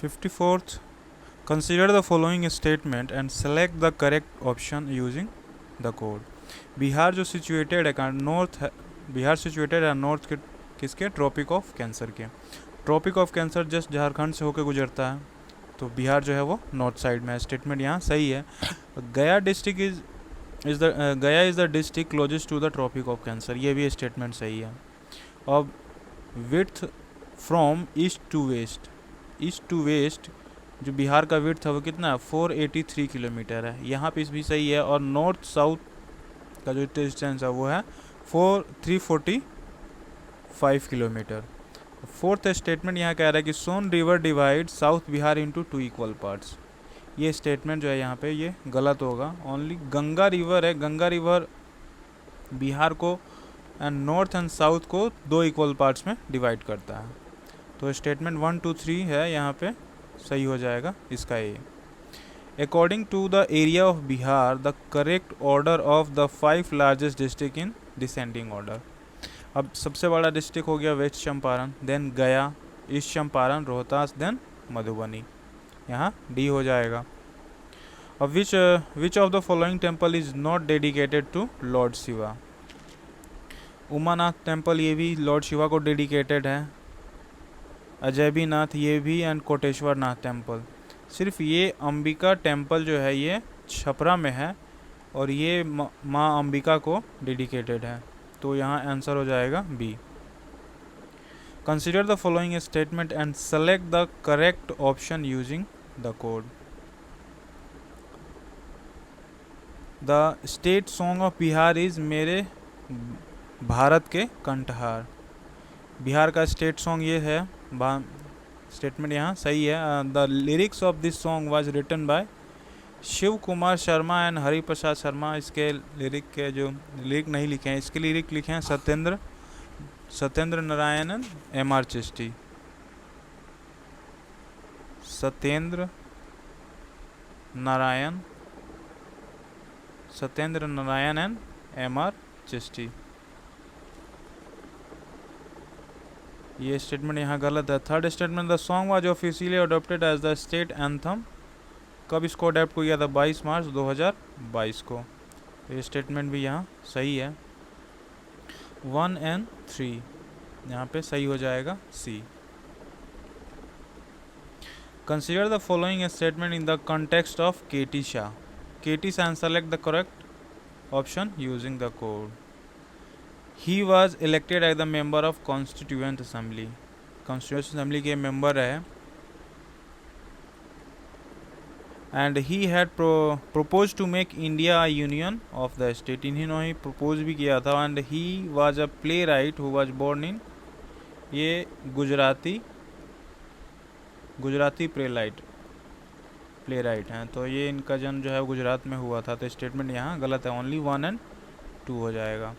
54th, consider the following statement and select the correct option using the code. Bihar जो situated है north है, Bihar situated है north के किसके, ट्रॉपिक ऑफ कैंसर के। Tropic of cancer just Jharkhand से होकर गुजरता है, तो बिहार जो है वो नॉर्थ साइड में है। स्टेटमेंट यहाँ सही है। Gaya district Gaya is the district closest to the tropic of cancer, ये भी स्टेटमेंट सही है। अब width from east to west जो बिहार का विड्थ है वो कितना है, 483 किलोमीटर है, यहाँ पे भी सही है। और नॉर्थ साउथ का जो डिस्टेंस है वो है 345 किलोमीटर। फोर्थ स्टेटमेंट यहाँ कह रहा है कि Son river divide south Bihar into 2 equal parts. ये स्टेटमेंट जो है यहाँ पे ये गलत होगा। ओनली गंगा रिवर है, गंगा रिवर बिहार को एंड नॉर्थ एंड साउथ को 2 इक्वल पार्ट्स में डिवाइड करता है। तो स्टेटमेंट 1 2 3 है यहाँ पे सही हो जाएगा इसका ये। According to the area of Bihar the correct order of the 5 largest district in descending order. अब सबसे बड़ा डिस्ट्रिक्ट हो गया west Champaran, then Gaya, east Champaran, Rohtas, then Madhubani, यहाँ डी हो जाएगा। अब which of the following temple is not dedicated to lord Shiva. Umanath temple ये भी लॉर्ड शिवा को डेडिकेटेड है, अजयबीनाथ ये भी, एंड कोटेश्वर नाथ टेम्पल। सिर्फ ये अंबिका टेम्पल जो है ये छपरा में है और ये माँ अंबिका को डेडिकेटेड है, तो यहाँ आंसर हो जाएगा B. Consider the following statement and select the correct option using the code. The state song of Bihar is मेरे भारत के कंठहार। बिहार का स्टेट सॉन्ग ये है, स्टेटमेंट यहाँ सही है। The lyrics of this song was written by Shiv Kumar Sharma and Hari Prasad Sharma. इसके लिरिक के जो लिरिक नहीं लिखे हैं, इसके लिरिक लिखे हैं Satyendra Narayanan MR. Chishti. Satyendra Narayan and MR. Chishti. ये स्टेटमेंट यहाँ गलत है। Third statement the song was officially adopted as the state anthem. कब इसको अडॉप्ट किया था, 22 मार्च 2022 को। ये स्टेटमेंट भी यहाँ सही है। 1 and 3 यहाँ पे सही हो जाएगा C. Consider the following statement in the context of KT Shah. KT Shah and select the correct option using the code. He was elected as the member of constituent assembly. Constituent assembly के member है and he had propose to make India a union of the state. इन्होंने ही propose भी किया था। And he was a playwright who was born in, ये Gujarati play right हैं, तो ये इनका जन्म जो है गुजरात में हुआ था। तो स्टेटमेंट यहाँ गलत है। ओनली 1 and 2 हो जाएगा।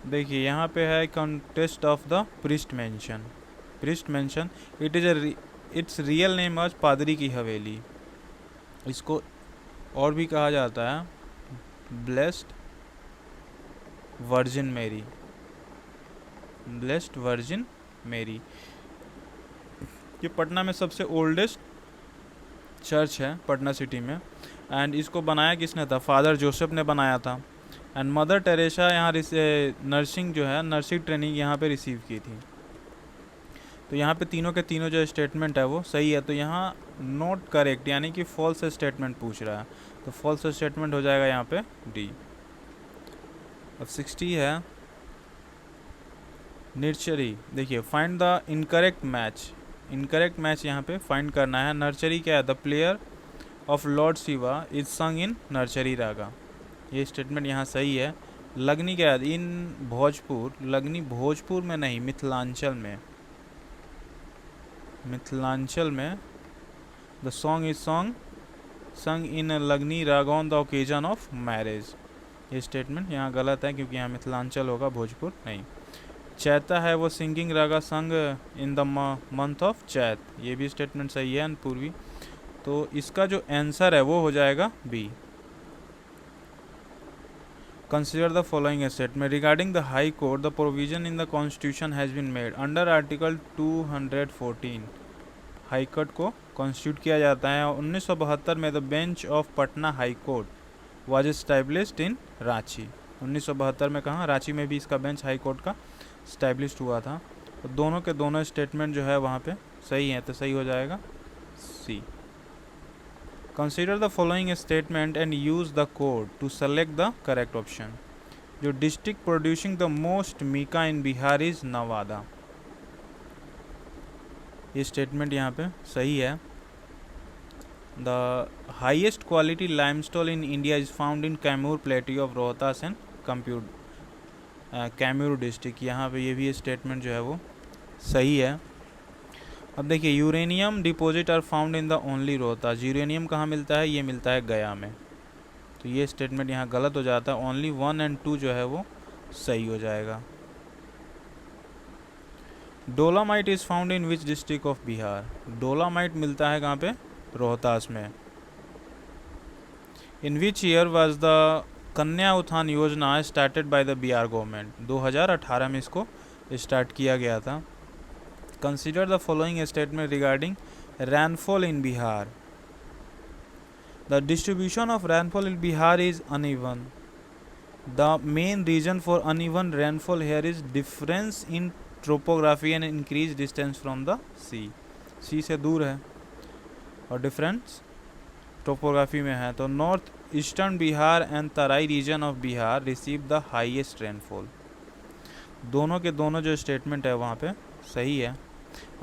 देखिए यहाँ पे है contest of the priest mention. It's real name आज पादरी की हवेली। इसको और भी कहा जाता है ब्लेस्ड वर्जिन मेरी। ये पटना में सबसे ओल्डेस्ट चर्च है पटना सिटी में। एंड इसको बनाया किसने था, फादर जोसेफ ने बनाया था। एंड मदर टेरेसा यहाँ नर्सिंग ट्रेनिंग यहाँ पे रिसीव की थी। तो यहाँ पे तीनों के तीनों जो स्टेटमेंट है वो सही है। तो यहाँ नॉट करेक्ट यानी कि फॉल्स स्टेटमेंट पूछ रहा है, तो फॉल्स स्टेटमेंट हो जाएगा यहाँ पे डी। अब 60 है नर्सरी। देखिए फाइंड द इनकरेक्ट मैच यहाँ पे फाइंड करना है। नर्सरी क्या है, the player of Lord Shiva is sung in nursery रागा। ये स्टेटमेंट यहाँ सही है। लगनी क्या है, इन भोजपुर, लगनी भोजपुर में नहीं मिथिलांचल में the song is sung in Lagni raga on the occasion of marriage. ये स्टेटमेंट यहाँ गलत है क्योंकि यहाँ मिथिलांचल होगा, भोजपुर नहीं। चैता है वो सिंगिंग रागा संग इन द मंथ ऑफ चैत। ये भी स्टेटमेंट सही है एंड पूर्वी। तो इसका जो आंसर है वो हो जाएगा B. Consider the following statement regarding the High Court. The provision in the Constitution has been made under Article 214. High court को कॉन्स्टिट्यूट किया जाता है। 1972 में the bench of Patna high court was established in Ranchi. 1972 में कहाँ, रांची में भी इसका बेंच हाई कोर्ट का एस्टैब्लिश्ड हुआ था। तो दोनों के दोनों स्टेटमेंट जो है वहाँ पे सही है, तो सही हो जाएगा C. Consider the following statement and use the code to select the correct option. जो district producing the most mica in Bihar is Nawada. ये स्टेटमेंट यहाँ पे सही है। The highest quality limestone in India is found in Kaimur plateau of Rohtas and Kaimur district. यहाँ पे ये भी स्टेटमेंट जो है वो सही है। अब देखिए, uranium deposit are found in the only Rohtas. Uranium कहाँ मिलता है, ये मिलता है गया में। तो ये स्टेटमेंट यहाँ गलत हो जाता है। ओनली 1 और 2 जो है वो सही हो जाएगा। Dolomite is found in which district of Bihar. Dolomite मिलता है कहाँ पे, रोहतास में। In which year was the Kanya Utthan Yojana started by the Bihar government. 2018 में इसको स्टार्ट किया गया था। Consider the following statement regarding rainfall in Bihar. The distribution of rainfall in Bihar is uneven. The main reason for uneven rainfall here is difference in topography and increase distance from the sea से दूर है और difference topography में है। तो north eastern Bihar and Terai region of Bihar receive the highest rainfall. दोनों के दोनों जो स्टेटमेंट है वहाँ पे सही है।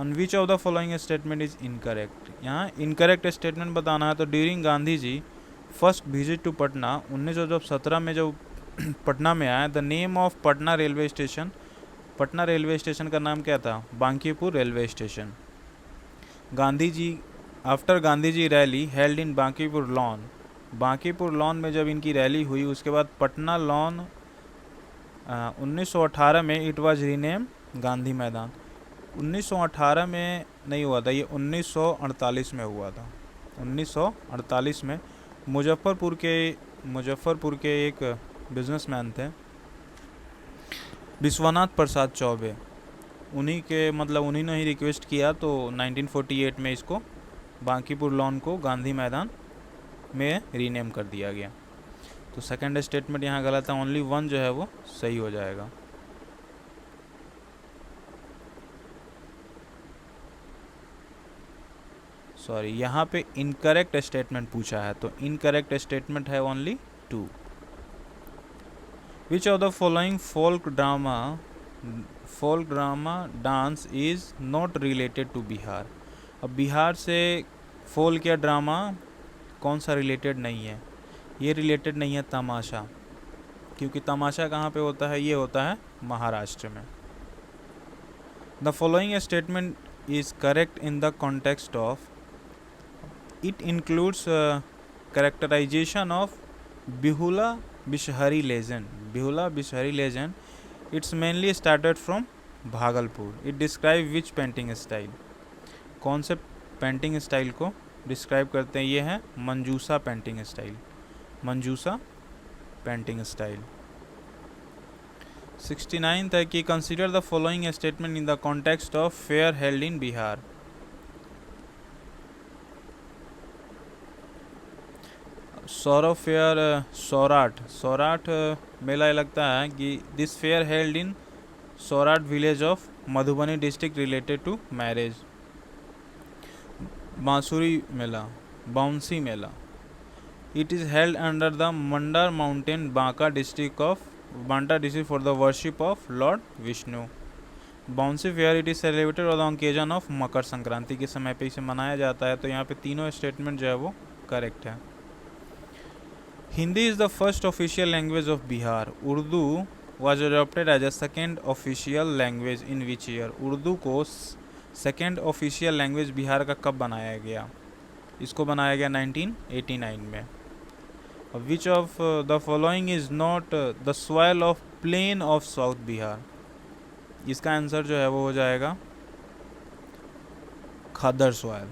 On which of the following statement is incorrect. यहाँ इनकरेक्ट स्टेटमेंट बताना है। तो during Gandhi ji first visit to Patna 1917 में जब पटना में आया, the name of Patna railway station, Patna railway station का नाम क्या था, Bankipur railway station. Gandhi ji after Gandhi ji rally held in Bankipur lawn. Bankipur lawn में जब इनकी रैली हुई उसके बाद पटना लॉन 1918 में इट वाज रीनेम गांधी मैदान। 1918 में नहीं हुआ था, ये 1948 में हुआ था। 1948 में मुजफ्फरपुर के एक बिजनेसमैन थे विश्वनाथ प्रसाद चौबे, उन्हीं ने ही रिक्वेस्ट किया तो 1948 में इसको बांकीपुर लॉन को गांधी मैदान में रीनेम कर दिया गया। तो सेकंड स्टेटमेंट यहाँ गलत है। ओनली 1 जो है वो सही हो जाएगा। सॉरी, यहाँ पे इनकरेक्ट स्टेटमेंट पूछा है, तो इनकरेक्ट स्टेटमेंट है only 2। Which of the following folk drama dance is not related to Bihar. अब बिहार से फोल्क या ड्रामा कौन सा रिलेटेड नहीं है, ये रिलेटेड नहीं है तमाशा, क्योंकि तमाशा कहाँ पे होता है, ये होता है महाराष्ट्र में। The following statement is correct in the context of, it includes characterization of Bihula Bishahari legend. Bihula Bishahari legend it's mainly started from Bhagalpur. It describe which painting style. कौन से पेंटिंग स्टाइल को डिस्क्राइब करते हैं, ये है Manjusha painting style. Manjusha painting style. 69 है कि consider the following statement in the context of fair held in Bihar. Saurabh fair Saurath मेला लगता है कि this fair held in Saurath village of Madhubani district related to marriage. बांसुरी मेला, Bausi mela, it is held under the Mandar mountain Banka district for the worship of lord Vishnu. Bausi fair it is celebrated on the occasion of Makar Sankranti के समय पे इसे मनाया जाता है। तो यहाँ पे तीनों स्टेटमेंट जो है वो करेक्ट है। Hindi is the first official language of Bihar. Urdu was adopted as a second official language in which year. Urdu को सेकेंड ऑफिशियल लैंग्वेज बिहार का कब बनाया गया, इसको बनाया गया 1989 में। Which of the following is not the soil of plain of south Bihar. इसका आंसर जो है वो हो जाएगा khadar soil.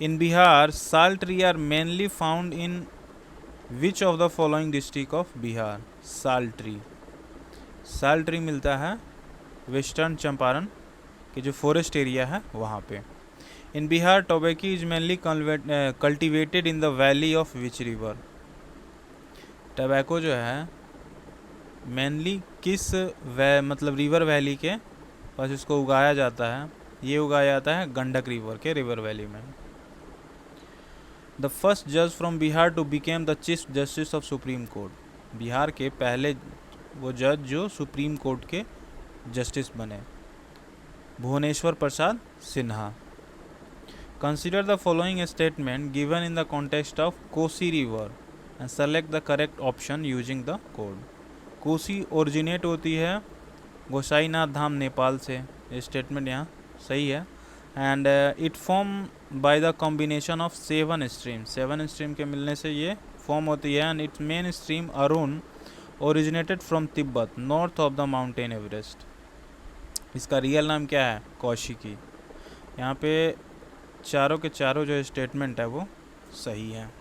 In Bihar salt tree are mainly found in which of the following district of Bihar? Sal tree. साल ट्री मिलता है वेस्टर्न चंपारण के जो फॉरेस्ट एरिया है वहाँ पे। In Bihar tobacco is mainly cultivated in the valley of which river? Tobacco जो है मेनली किस मतलब रिवर वैली के पास इसको उगाया जाता है? ये उगाया जाता है गंडक रिवर के रिवर वैली में। द फर्स्ट जज from Bihar to became the chief justice of supreme court? Bihar के पहले वो जज जो सुप्रीम कोर्ट के जस्टिस बने, Bhubaneswar Prasad Sinha. Consider the following statement given in the context of Kosi river and select the correct option using the code. Kosi originate होती है गोसाईनाथ धाम नेपाल से, ये स्टेटमेंट यहाँ सही है। And it form by the combination of 7 stream, 7 stream के मिलने से ये फॉर्म होती है। And it's main stream Arun originated from Tibet north of the mountain Everest. इसका रियल नाम क्या है? कौशिकी। यहाँ पे चारों के चारों जो स्टेटमेंट है वो सही है।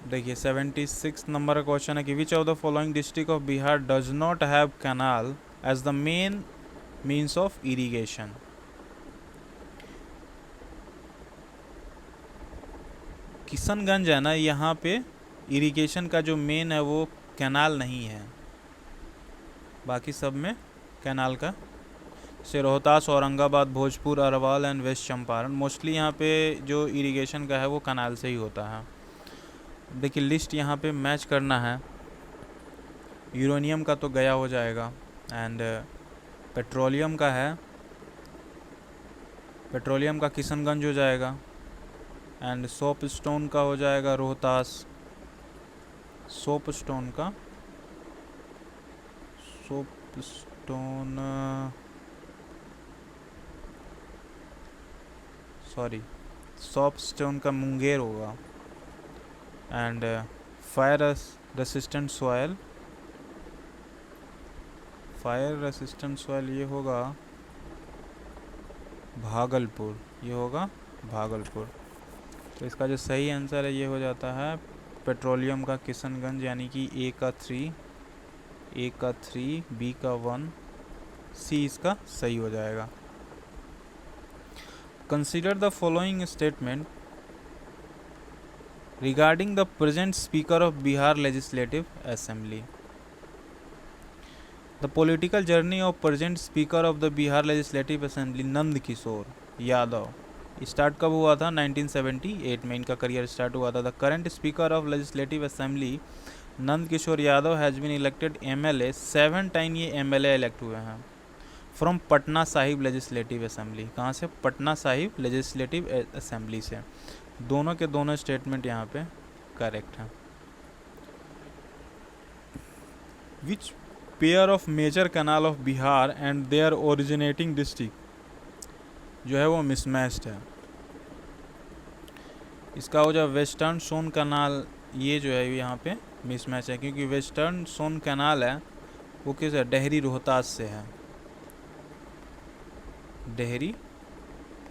देखिए 76 नंबर का क्वेश्चन है कि which of the following district of Bihar does not have canal as the main means of irrigation? Kishanganj है ना, यहाँ पे इरिगेशन का जो मेन है वो कैनाल नहीं है, बाकी सब में कैनाल का। से Rohtas, Aurangabad, Bhojpur, Arwal and west Champaran, mostly यहाँ पे जो इरिगेशन का है वो कैनाल से ही होता है। देखिए लिस्ट यहाँ पे मैच करना है। यूरेनियम का तो गया हो जाएगा, एंड पेट्रोलियम का है, पेट्रोलियम का किशनगंज हो जाएगा, एंड सोप स्टोन का हो जाएगा Rohtas. Soap stone soap stone का मुंगेर होगा। एंड फायर रेसिस्टेंट सॉयल ये होगा भागलपुर, ये होगा भागलपुर। तो इसका जो सही आंसर है ये हो जाता है पेट्रोलियम का किशनगंज, यानी कि ए का 3, बी का 1, सी इसका सही हो जाएगा। Consider the following statement regarding the present speaker of Bihar legislative assembly. The political journey of present speaker of the Bihar legislative assembly Nand Kishore Yadav start कब हुआ था? 1978 में इनका करियर स्टार्ट हुआ था। The current speaker of legislative assembly Nand Kishore Yadav has been elected MLA 7 time, ये MLA elect हुए हैं from Patna Sahib legislative assembly. कहाँ से? पटना साहिब लेजिस्लेटिव असेंबली से। दोनों के दोनों स्टेटमेंट यहाँ पे करेक्ट हैं। Which pair of major canal of Bihar and their originating district जो है वो मिसमैच्ड है? इसका हो जाए वेस्टर्न सोन कैनाल, ये जो है यहाँ पे मिसमैच है, क्योंकि वेस्टर्न सोन कैनाल है वो किस है? डेहरी रोहतास से है, डेहरी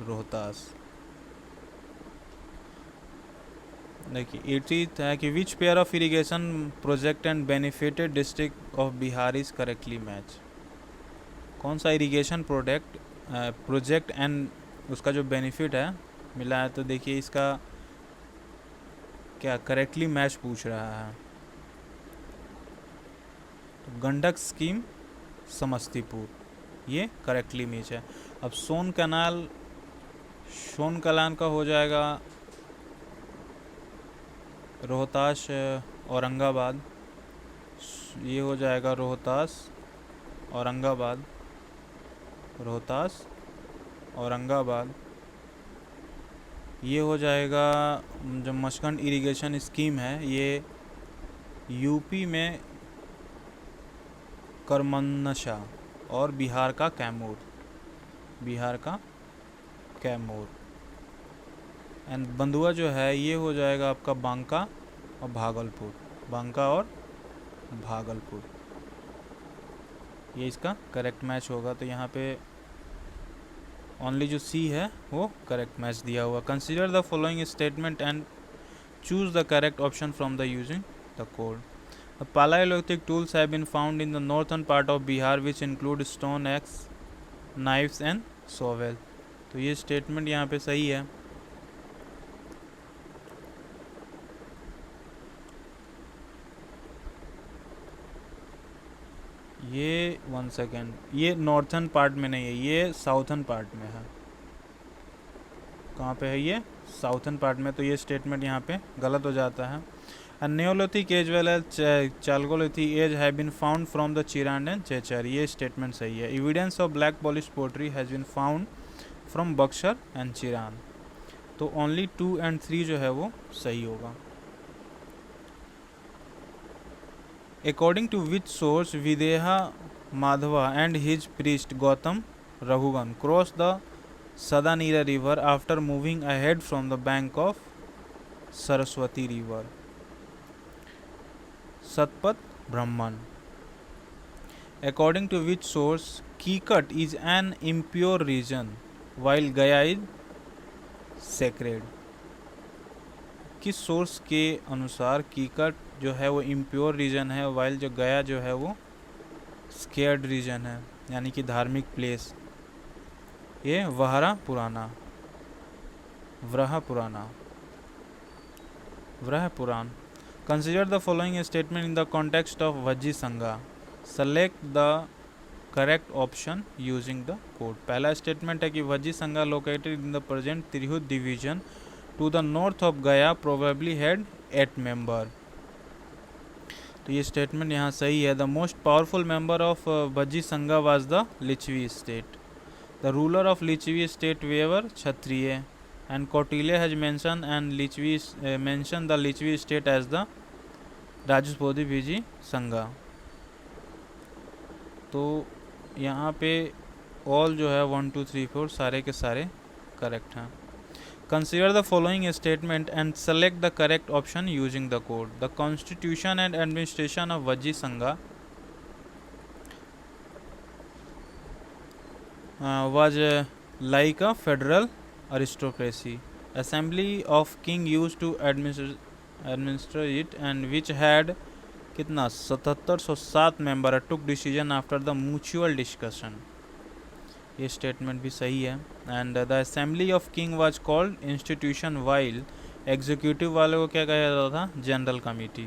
रोहतास। देखिए 80 है कि विच pair of irrigation project and benefited district of Bihar is correctly match? कौन सा इरिगेशन प्रोजेक्ट एंड उसका जो बेनिफिट है मिला है? तो देखिए इसका क्या करेक्टली मैच पूछ रहा है। तो गंडक स्कीम समस्तीपुर, ये करेक्टली मैच है। अब सोन कलान का हो जाएगा रोहतास औरंगाबाद, ये हो जाएगा रोहतास औरंगाबाद। ये हो जाएगा जो मस्कंड इरिगेशन स्कीम है ये यूपी में करमनशा और बिहार का कैमूर। एंड बंदुआ जो है ये हो जाएगा आपका बांका और भागलपुर, ये इसका करेक्ट मैच होगा। तो यहाँ पे ओनली जो सी है वो करेक्ट मैच दिया हुआ. Consider the following statement and choose the correct option from the using the code. The Paleolithic tools have been found in the northern part of Bihar which include stone axe, knives and shovel. तो ये statement यहाँ पे सही है. ये 1 second, ये northern part में नहीं है, ये साउथन पार्ट में है. कहाँ पे है ये? साउथन पार्ट में. तो ये स्टेटमेंट यहाँ पे गलत हो जाता है. A Neolithic as well as Chalcolithic age have been found from the Chiran and Chechar. ये स्टेटमेंट सही है. Evidence of black polished pottery has been found from Buxar and Chiran. तो only 2 and 3 जो है वो सही होगा. According to which source Videha Madhava and his priest Gautam Raghugan crossed the Sadanira river after moving ahead from the bank of Saraswati river? Satpat Brahman. According to which source Kikat is an impure region while Gaya is sacred? किस source के अनुसार कीकट जो है वो impure reason है while जो गया जो है वो स्केर्ड रीजन है, यानी कि धार्मिक प्लेस. ये वहरा पुराना, व्रह पुराना, व्रह पुराण. Consider the following statement in the context of Vajji Sangha. Select the correct option using the code. पहला स्टेटमेंट है कि Vajji Sangha located in the present Tirhut division to the north of Gaya probably had 8 member. तो ये statement यहाँ सही है. The most powerful member of Vajji Sangha was the Lichvi state. The ruler of Lichvi state were Kshatriya. And Kautilya has mentioned and mentioned the Lichvi state as the Rajaspodi Vijay Sangha. तो यहाँ पे all जो है 1 2 3 4 सारे के सारे correct हैं. Consider the following statement and select the correct option using the code. The constitution and administration of Vajji Sangha was like a federal aristocracy. Assembly of king used to administer it and which had कितना 7707 member took decision after the mutual discussion. ये statement भी सही है. And the assembly of king was called institution while executive वाले को क्या कहा जाता था? General committee.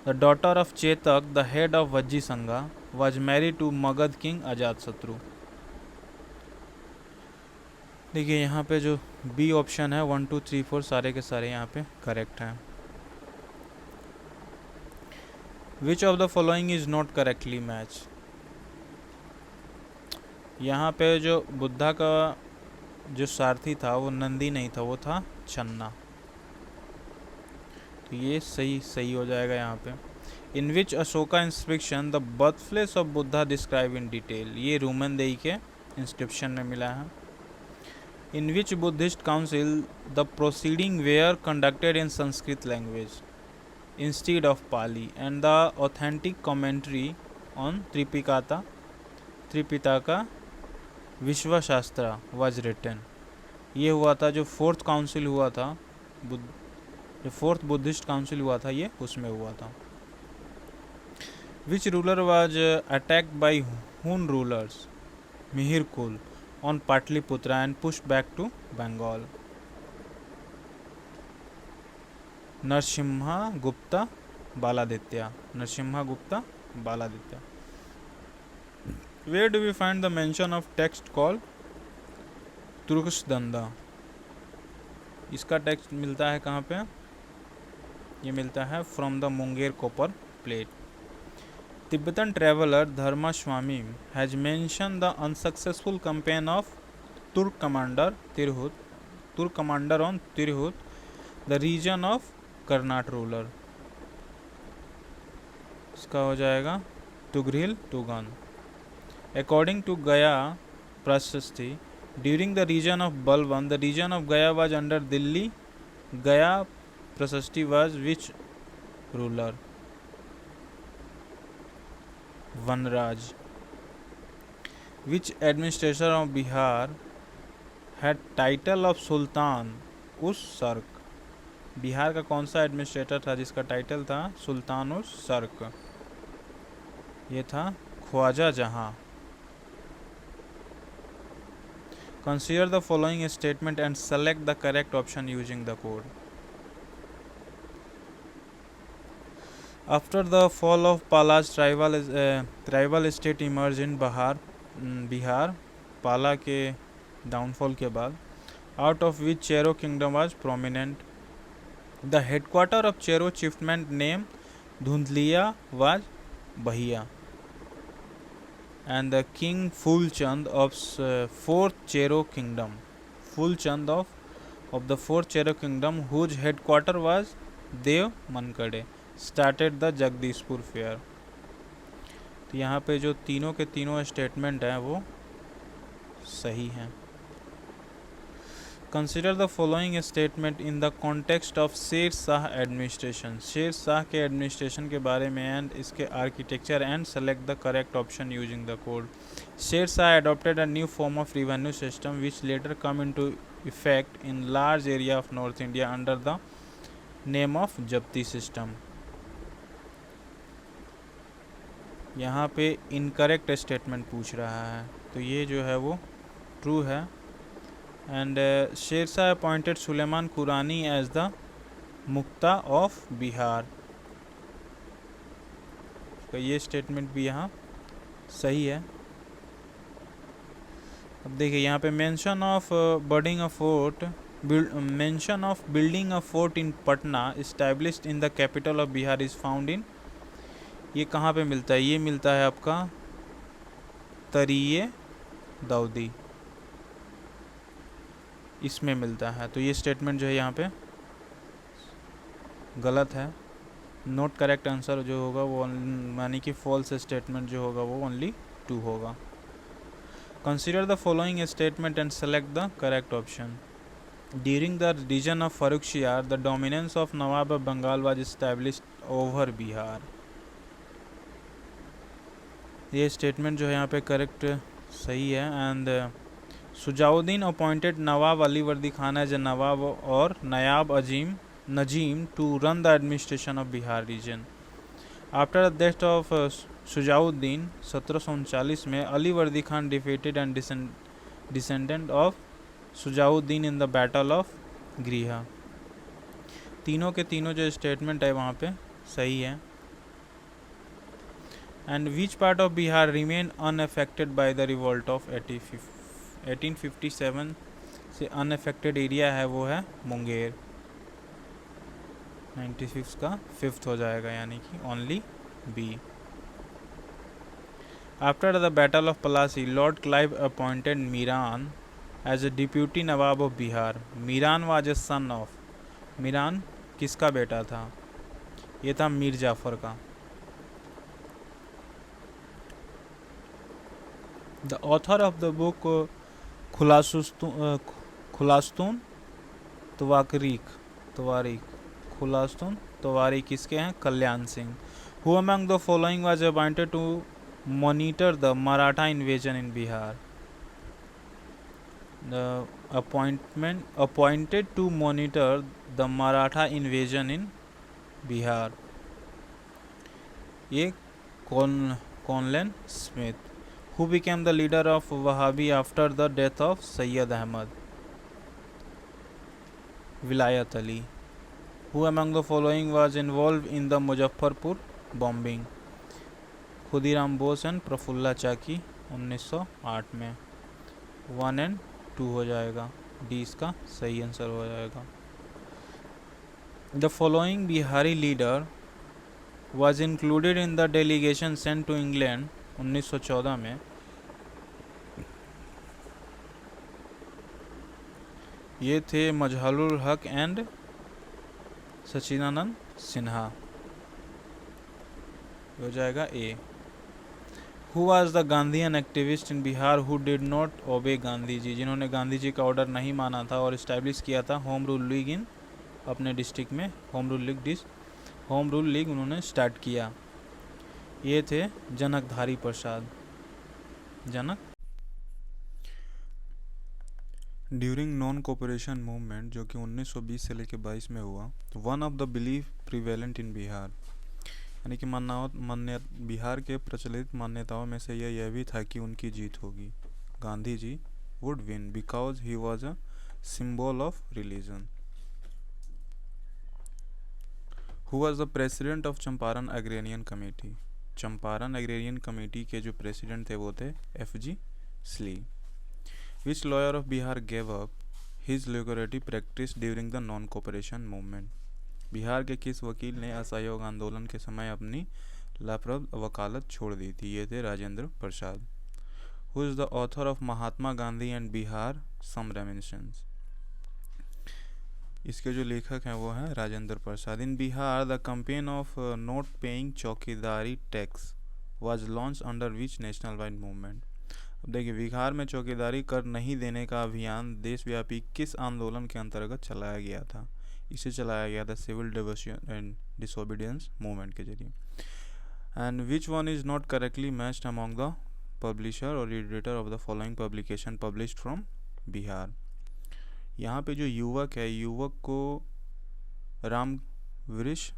The daughter of Chetak the head of Vajji Sangha was married to Magadh king Ajatashatru. देखिए यहाँ पे जो बी ऑप्शन है 1 2 3 4 सारे के सारे यहाँ पे करेक्ट हैं. विच of the following is not correctly match. यहाँ पे जो बुद्धा का जो सारथी था वो नंदी नहीं था, वो था चन्ना. तो ये सही हो जाएगा यहाँ पे. In which Ashoka inscription the birth place of Buddha describe in detail. ये रोमन देई के इंस्क्रिप्शन में मिला है. In which Buddhist council the proceeding were conducted in Sanskrit language instead of Pali and the authentic commentary on Tripitaka Vishwashastra was written. ये हुआ था जो fourth council हुआ था, जो फोर्थ बुद्धिस्ट काउंसिल हुआ था, ये उसमें हुआ था. Which ruler was attacked by Hun rulers Mihir Kul on Pataliputra and push back to Bengal. Narasimha Gupta Baladitya. Narasimha Gupta Baladitya. Where do we find the mention of text called तुर्कसदंदा? इसका टेक्स्ट मिलता है कहाँ पे? ये मिलता है from the Munger copper plate. Tibetan traveller Dharmaswami has mention the unsuccessful campaign of Turk commander on Tirhut the region of Karnat ruler. इसका हो जाएगा Tughril तुगन. According to Gaya Prashasti, during the region of Balban, the region of Gaya was under Delhi. Gaya Prashasti was which ruler? Vanraj. Which administrator of Bihar had title of sultan उस सर्क। बिहार का कौन सा administrator था जिसका टाइटल था सुल्तान उस सर्क? ये था ख्वाजा जहां। Consider the following statement and select the correct option using the code. After the fall of Pala's tribal state emerged in Bihar, पाला के डाउनफॉल के बाद, out of which Chero kingdom was prominent. The headquarter of Chero chieftain named Dhundliya was Bahiya, and the king Fulchand of fourth Chero kingdom, Fulchand of the fourth Chero kingdom, whose headquarter was Dev Mankade, started the Jagdishpur fair. तो यहाँ पे जो तीनों के तीनों statement हैं वो सही हैं। Consider the following statement in the context of Sher Shah administration. Sher Shah के एडमिनिस्ट्रेशन के बारे में एंड इसके architecture and select the correct option using the code. Sher Shah adopted a new form of revenue system which later come into effect in large area of North India under the name of जब्ती system. यहाँ पे incorrect statement पूछ रहा है, तो ये जो है वो ट्रू है। And Sher Shah appointed Suleman Kurani as the Mukta of Bihar, तो ये स्टेटमेंट भी यहाँ सही है। अब देखिए यहाँ पे mention of building a fort in Patna established in the capital of Bihar is found इन, ये कहाँ पे मिलता है? ये मिलता है आपका तरिये दाऊदी, इसमें मिलता है। तो ये स्टेटमेंट जो है यहाँ पे गलत है। नोट करेक्ट आंसर जो होगा वो यानी कि फॉल्स स्टेटमेंट जो होगा वो ओनली 2 होगा। Consider the following statement and select the correct option. During the region of Farrukhsiyar the dominance of Nawab of Bengal was established over Bihar, ये स्टेटमेंट जो है यहाँ पे करेक्ट सही है। And Shujauddin appointed Nawab Ali Vardi Khan as a Nawab और Naib Nazim to run the administration of Bihar region. After the death of Shujauddin 1739 में Ali Vardi Khan defeated and descendant of Shujauddin in the battle of Giria. तीनों के तीनों जो स्टेटमेंट है वहाँ पे सही है। And which part of Bihar remain unaffected by the revolt of 1857 से अनअफेक्टेड एरिया है वो है मुंगेर। 96 का 5th हो जाएगा यानी कि only B. After the battle of Plassey lord Clive appointed Miran as a deputy Nawab of Bihar. Miran was a son of, Miran किसका बेटा था? ये था मीर जाफर का। The author of the book Khulasat Tawarikh किसके हैं? Kalyan Singh. Who among the following was appointed to monitor the Maratha invasion in Bihar. The appointed to monitor the Maratha invasion in Bihar, ये Conlan Smith. Who became the leader of Wahhabi after the death of Sayyid Ahmad? Vilayat Ali. Who among the following was involved in the Muzaffarpur bombing? Khudiram Bose and Prafulla Chaki 1908 में। 1 and 2 हो जाएगा, D इसका सही answer हो जाएगा। The following Bihari leader was included in the delegation sent to England 1914 में। ये थे मजहरुल हक एंड सचिदानंद सिन्हा, हो जाएगा A. Who was the Gandhian activist in Bihar who did not obey Gandhi जी, जिन्होंने गांधी जी का ऑर्डर नहीं माना था और इस्टेब्लिश किया था होम रूल लीग इन अपने डिस्ट्रिक्ट में। होम रूल लीग उन्होंने स्टार्ट किया। ये थे जनकधारी प्रसाद। जनक ड्यूरिंग नॉन कोऑपरेशन मूवमेंट जो कि 1920 से लेकर 22 में हुआ, one of the belief prevalent in Bihar, यानी कि बिहार के प्रचलित मान्यताओं में से यह भी था कि उनकी जीत होगी, Gandhi ji would win because he was a symbol of religion. Who was the president of Champaran agrarian committee, Champaran agrarian committee के जो प्रेसिडेंट थे वो थे FG स्ली। Which lawyer of Bihar gave up his lucrative practice during the non cooperation movement, Bihar के किस वकील ने असहयोग आंदोलन के समय अपनी लाभप्रद वकालत छोड़ दी थी, ये थे Rajendra Prasad. Who is the author of Mahatma Gandhi and Bihar some reminiscence, इसके जो लेखक हैं वो हैं Rajendra Prasad. In Bihar the campaign of not paying chaukidari tax was launch under which national wide movement, अब देखिए बिहार में चौकीदारी कर नहीं देने का अभियान देशव्यापी किस आंदोलन के अंतर्गत चलाया गया था, इसे चलाया गया था सिविल डिसोबीडियंस मूवमेंट के जरिए। And which one is not correctly matched among the publisher और editor of the following publication published from Bihar, यहाँ पे जो युवक है, युवक को रामवृष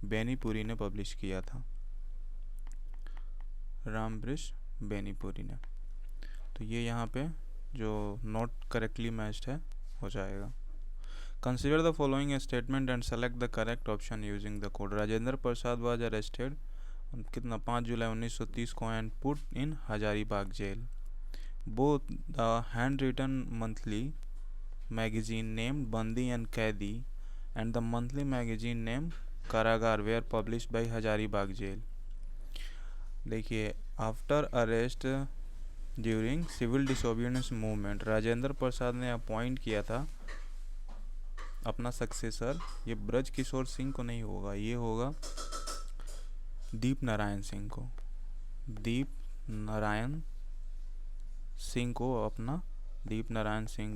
बेनीपुरी ने पब्लिश किया था, रामवृष बेनीपुरी ने। तो ये यहाँ पे जो नॉट करेक्टली मैच्ड है हो जाएगा। Consider the following statement and select the correct option using the code. Rajendra Prasad was arrested कितना 5 जुलाई 1930 को and put in Hazaribagh jail. Both the hand written monthly magazine named Bandi and Kaidi and the monthly magazine named Karagar were published by Hazaribagh jail. देखिए after arrest during civil disobedience movement Rajendra Prasad ने appoint किया था अपना successor, ये ब्रज किशोर सिंह को नहीं होगा, ये होगा दीप नारायण सिंह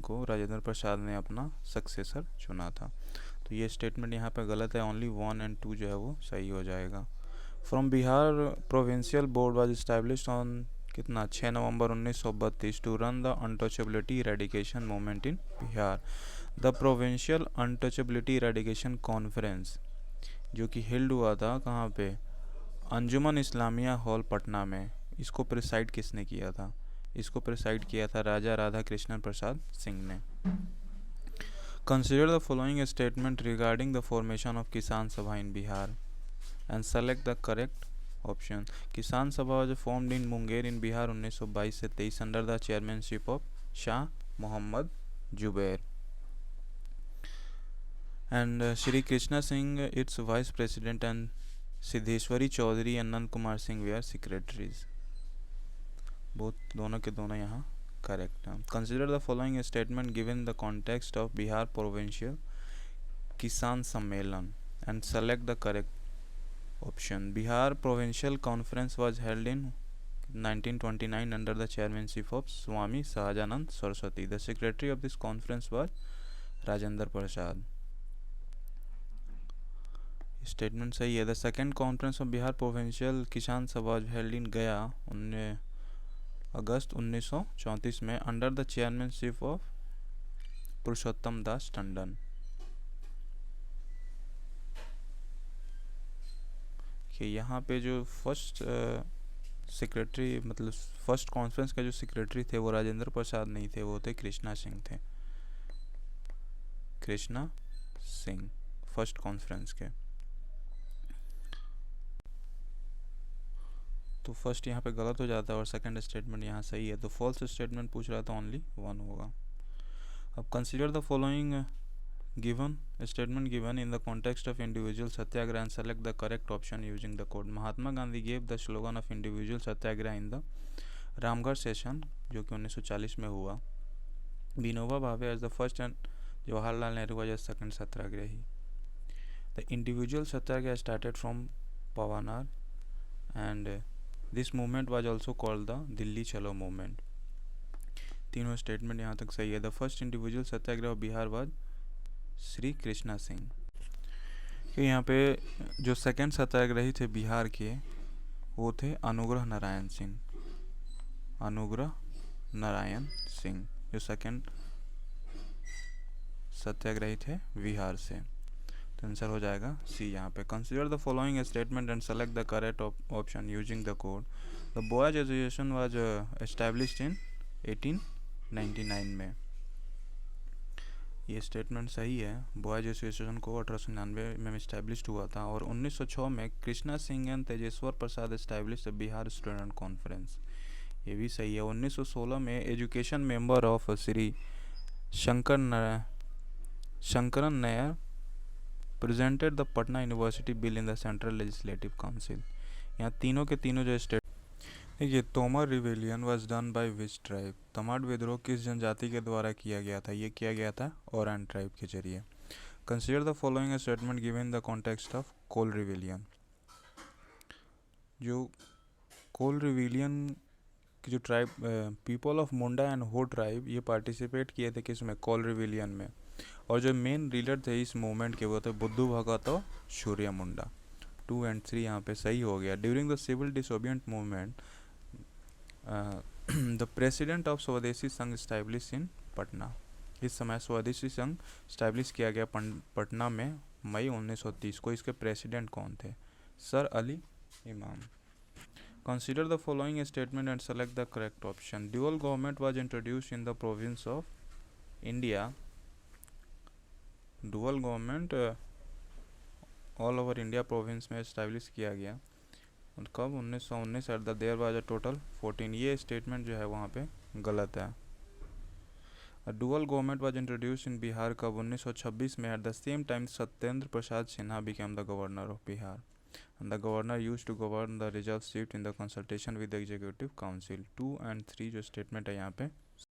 को राजेंद्र प्रसाद ने अपना सक्सेसर चुना था। तो ये स्टेटमेंट यहाँ पे गलत है, ओनली 1 और 2 जो है वो सही हो जाएगा। From Bihar provincial board was established on कितना 6 November 1932 to run the untouchability eradication movement in Bihar. The provincial untouchability eradication conference जो कि हेल्ड हुआ था कहाँ पे, अंजुमन इस्लामिया हॉल पटना में, इसको प्रिसाइड किसने किया था, इसको प्रिसाइड किया था राजा राधा कृष्ण प्रसाद सिंह ने। Consider the following statement regarding the formation of Kisan Sabha in Bihar and select the correct option. Kisan Sabha was formed in Munger in Bihar 1922 से 23 under the chairmanship of Shah Mohammad Zubair and Shri Krishna Singh its vice president and Siddheshwari Chaudhary and Nand Kumar Singh they are secretaries. Both दोनों के दोनों यहाँ correct हैं। Consider the following statement given the context of Bihar provincial किसान सम्मेलन and select the correct option. Bihar provincial conference was held in 1929 under the chairmanship of Swami Sahajanand Saraswati. The secretary of this conference was Rajendra Prasad. Statement सही है। The second conference of Bihar provincial किसान सभा held in गया 19 अगस्त 1934 में under the chairmanship of पुरुषोत्तम दास टंडन। कि यहाँ पे जो फर्स्ट सेक्रेटरी मतलब फर्स्ट कॉन्फ्रेंस का जो सेक्रेटरी थे वो राजेंद्र प्रसाद नहीं थे, वो थे कृष्णा सिंह थे, कृष्णा सिंह फर्स्ट कॉन्फ्रेंस के। तो फर्स्ट यहाँ पे गलत हो जाता है और सेकंड स्टेटमेंट यहाँ सही है, तो फॉल्स स्टेटमेंट पूछ रहा है तो ओनली 1 होगा। अब consider the following given statement given in the context of individual Satyagraha and select the correct option using the code. Mahatma Gandhi gave the slogan of individual Satyagraha in the Ramgarh session जो कि 1940 में हुआ। Vinoba Bhave as the first and Jawaharlal Nehru as second satyagrahi. The individual Satyagraha started from Pavnar and this movement was also called the Delhi Chalo movement. तीनों statement यहाँ तक सही है। The first individual Satyagraha of Bihar was Shri Krishna Singh. यहाँ पे जो सेकंड सत्याग्रही थे बिहार के वो थे अनुग्रह नारायण सिंह। अनुग्रह नारायण सिंह, जो सेकंड सत्याग्रही थे बिहार से। तो आंसर हो जाएगा सी यहाँ पे। Consider the following statement and select the correct option using the code. The boys association was established in 1899 में। ये स्टेटमेंट सही है। बॉयज एसोसिएशन को 1899 में इस्टेब्लिश्ड हुआ था और 1906 में Krishna Singh and Tejeshwar Prasad established Bihar student conference. ये भी सही है। 1916 में education member of Shri Shankaran Nair presented the Patna university bill in the central legislative council. यहाँ तीनों के तीनों जो स्टेट, देखिए Tamar rebellion was done by which tribe. Tamar विद्रोह किस जनजाति के द्वारा किया गया था? ये किया गया था ओरान ट्राइब के जरिए। Consider the following statement given the context of Kol rebellion. जो कोल रिवेलियन की जो tribe people of Munda and Ho tribe ये पार्टिसिपेट किए थे किसमें? कोल रिवेलियन में। और जो मेन लीडर थे इस मूवमेंट के वो थे बुद्धू भगत और सूर्या मुंडा। 2 और 3 यहाँ पे सही हो गया। During the civil disobedient movement the president of Swadeshi Sangh establish in Patna. इस समय स्वदेशी संघ स्टैब्लिश किया गया पटना में मई 1930 को। इसके प्रेसिडेंट कौन थे? Sir Ali Imam. Consider the following statement and select the correct option. Dual government was introduced in the province of India. Dual government all over India province में इस्टेब्लिश किया गया और कब? 1919 at the there was a total 14। ये statement जो है वहाँ पे गलत है। Dual government was introduce in Bihar कब? 1926 में। At the same time Satyendra Prasad Sinha became the governor of Bihar and the governor used to govern the reserve seat in the consultation with the executive council। 2 और 3 जो स्टेटमेंट है यहाँ पे